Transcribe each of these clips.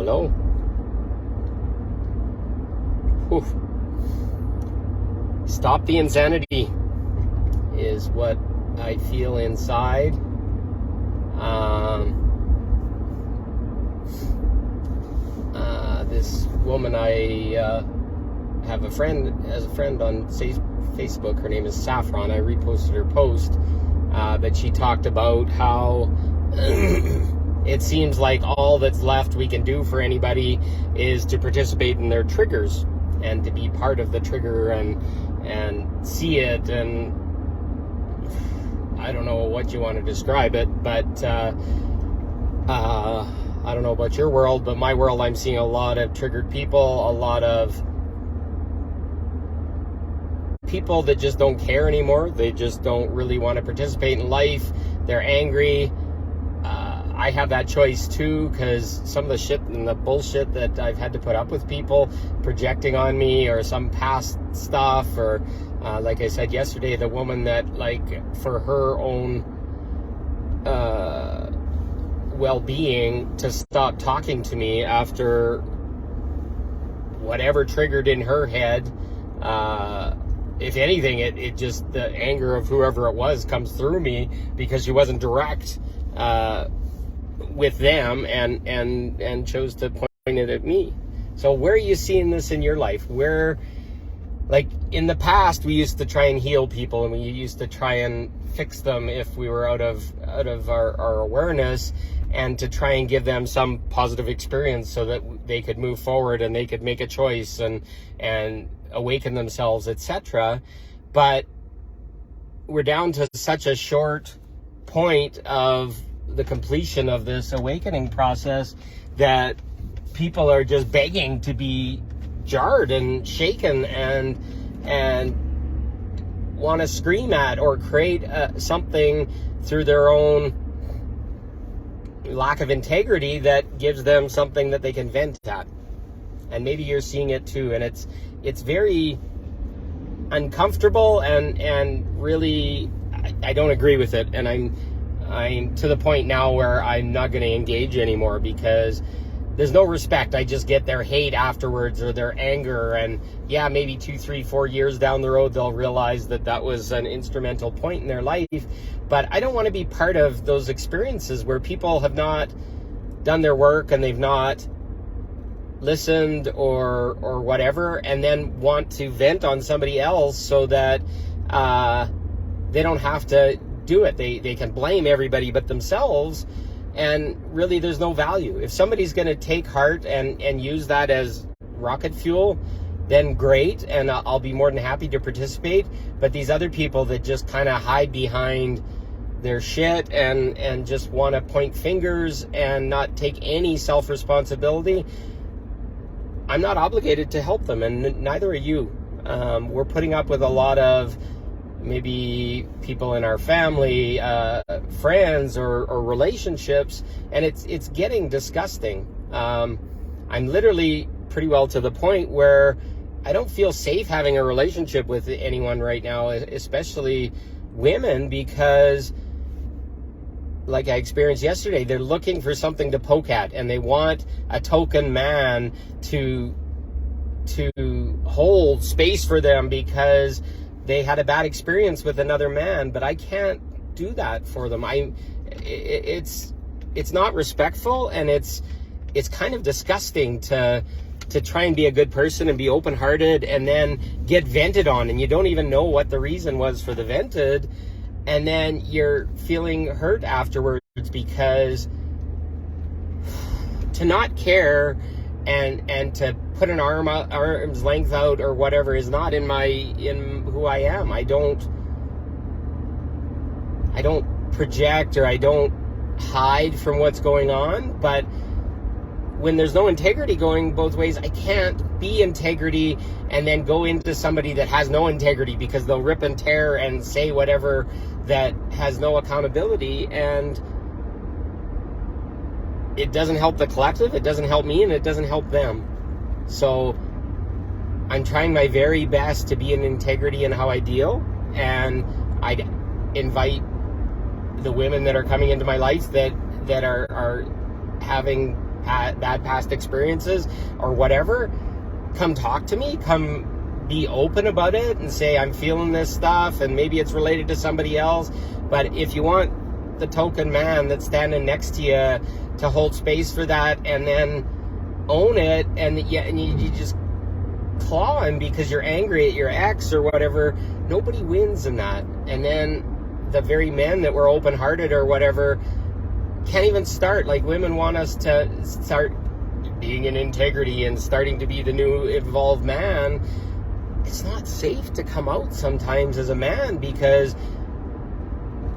Hello. Whew. Stop the insanity is what I feel inside. This woman, I have a friend on Facebook. Her name is Saffron. I reposted her post, but she talked about how it seems like all that's left we can do for anybody is to participate in their triggers and to be part of the trigger and see it. And I don't know what you want to describe it, but I don't know about your world, but my world, I'm seeing a lot of triggered people, a lot of people that just don't care anymore. They just don't really want to participate in life. They're angry. I have that choice too, because some of the shit and the bullshit that I've had to put up with people projecting on me, or some past stuff, or like I said yesterday, the woman that, like, for her own well-being, to stop talking to me after whatever triggered in her head. If anything, it just, the anger of whoever it was comes through me because she wasn't direct with them and chose to point it at me. So where are you seeing this in your life? Where, like, in the past, we used to try and heal people, and we used to try and fix them if we were out of our awareness, and to try and give them some positive experience so that they could move forward and they could make a choice and awaken themselves, etc. But we're down to such a short point of the completion of this awakening process that people are just begging to be jarred and shaken and want to scream at or create something through their own lack of integrity that gives them something that they can vent at. And maybe you're seeing it too, and it's very uncomfortable and really I don't agree with it, and I'm to the point now where I'm not going to engage anymore, because there's no respect. I just get their hate afterwards, or their anger, and yeah, maybe 2, 3, 4 years down the road they'll realize that was an instrumental point in their life. But I don't want to be part of those experiences where people have not done their work and they've not listened or whatever, and then want to vent on somebody else so that they don't have to do it. They can blame everybody but themselves, and really there's no value. If somebody's going to take heart and use that as rocket fuel, then great, and I'll be more than happy to participate. But these other people that just kind of hide behind their shit and just want to point fingers and not take any self-responsibility, I'm not obligated to help them, and neither are you. We're putting up with a lot of maybe people in our family, friends, or relationships, and it's getting disgusting. I'm literally pretty well to the point where I don't feel safe having a relationship with anyone right now, especially women, because, like I experienced yesterday, they're looking for something to poke at, and they want a token man to hold space for them because they had a bad experience with another man. But I can't do that for them. It's not respectful, and it's kind of disgusting to try and be a good person and be open-hearted and then get vented on, and you don't even know what the reason was for the vented, and then you're feeling hurt afterwards, because to not care and to put an arm's length out or whatever is not in who I am. I don't project, or I don't hide from what's going on. But when there's no integrity going both ways, I can't be integrity and then go into somebody that has no integrity, because they'll rip and tear and say whatever that has no accountability, and it doesn't help the collective, it doesn't help me, and it doesn't help them. So I'm trying my very best to be in integrity in how I deal, and I'd invite the women that are coming into my life that are having bad past experiences or whatever, come talk to me, come be open about it and say, I'm feeling this stuff, and maybe it's related to somebody else. But if you want the token man that's standing next to you to hold space for that and then own it, and you just claw him because you're angry at your ex or whatever, nobody wins in that. And then the very men that were open-hearted or whatever can't even start. Like, women want us to start being in integrity and starting to be the new evolved man. It's not safe to come out sometimes as a man because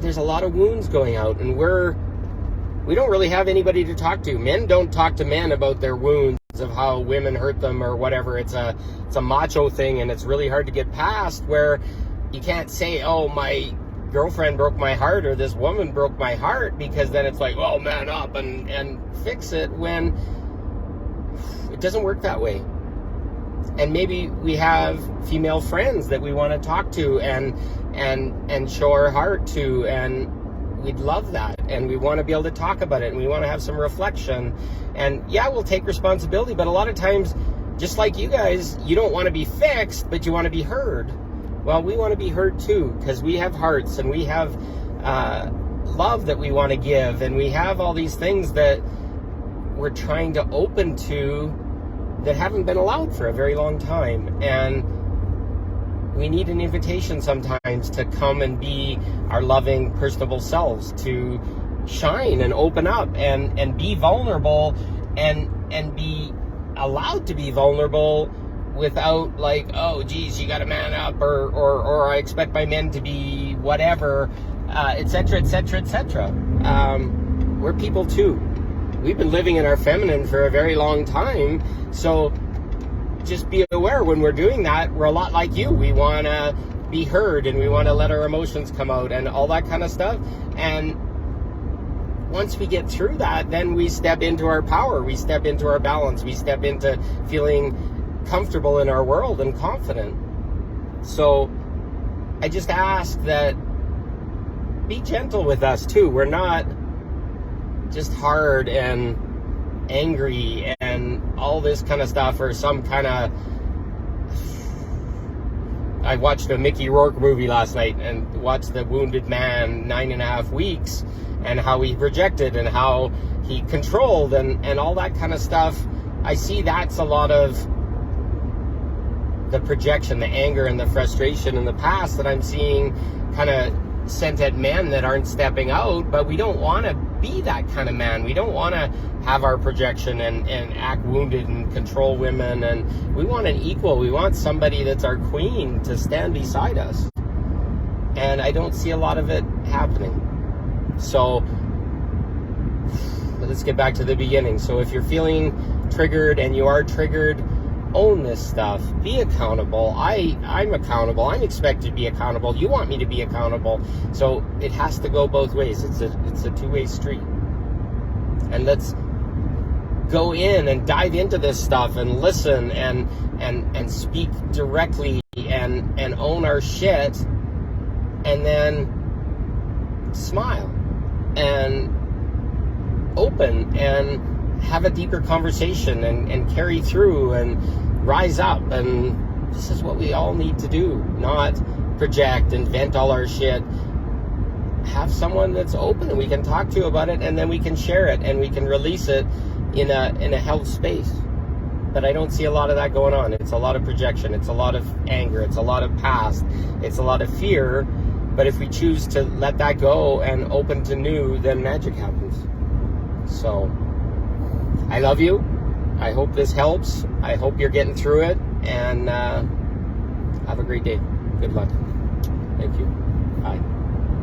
there's a lot of wounds going out, and we don't really have anybody to talk to. Men don't talk to men about their wounds of how women hurt them or whatever. It's a macho thing, and it's really hard to get past, where you can't say, oh, my girlfriend broke my heart or this woman broke my heart, because then it's like, well, man up and fix it, when it doesn't work that way. And maybe we have female friends that we want to talk to and show our heart to, and we'd love that, and we want to be able to talk about it, and we want to have some reflection. And yeah, we'll take responsibility, but a lot of times, just like you guys, you don't want to be fixed, but you want to be heard. Well, we want to be heard too, because we have hearts, and we have love that we want to give, and we have all these things that we're trying to open to that haven't been allowed for a very long time. And we need an invitation sometimes to come and be our loving, personable selves, to shine and open up and be vulnerable and be allowed to be vulnerable without, like, oh geez, you gotta man up, or I expect my men to be whatever, etc., etc., etc. We're people too. We've been living in our feminine for a very long time, so just be aware when we're doing that, we're a lot like you. We want to be heard, and we want to let our emotions come out and all that kind of stuff. And once we get through that, then we step into our power, we step into our balance, we step into feeling comfortable in our world and confident. So I just ask that be gentle with us too. We're not just hard and angry and all this kind of stuff, or some kind of... I watched a Mickey Rourke movie last night and watched The Wounded Man, 9.5 weeks, and how he projected and how he controlled and all that kind of stuff. I see that's a lot of the projection, the anger and the frustration in the past that I'm seeing kind of sent at men that aren't stepping out. But we don't want to be that kind of man. We don't want to have our projection and act wounded and control women. And we want an equal. We want somebody that's our queen to stand beside us. And I don't see a lot of it happening. So let's get back to the beginning. So if you're feeling triggered, and you are triggered, own this stuff. Be accountable. I'm accountable. I'm expected to be accountable. You want me to be accountable. So it has to go both ways. It's a two-way street. And let's go in and dive into this stuff and listen and speak directly and own our shit, and then smile and open and have a deeper conversation and carry through and rise up. And this is what we all need to do, not project and vent all our shit. Have someone that's open and we can talk to about it, and then we can share it and we can release it in a held space. But I don't see a lot of that going on. It's a lot of projection. It's a lot of anger. It's a lot of past. It's a lot of fear. But if we choose to let that go and open to new, then magic happens. So I love you. I hope this helps. I hope you're getting through it. And have a great day. Good luck. Thank you. Bye.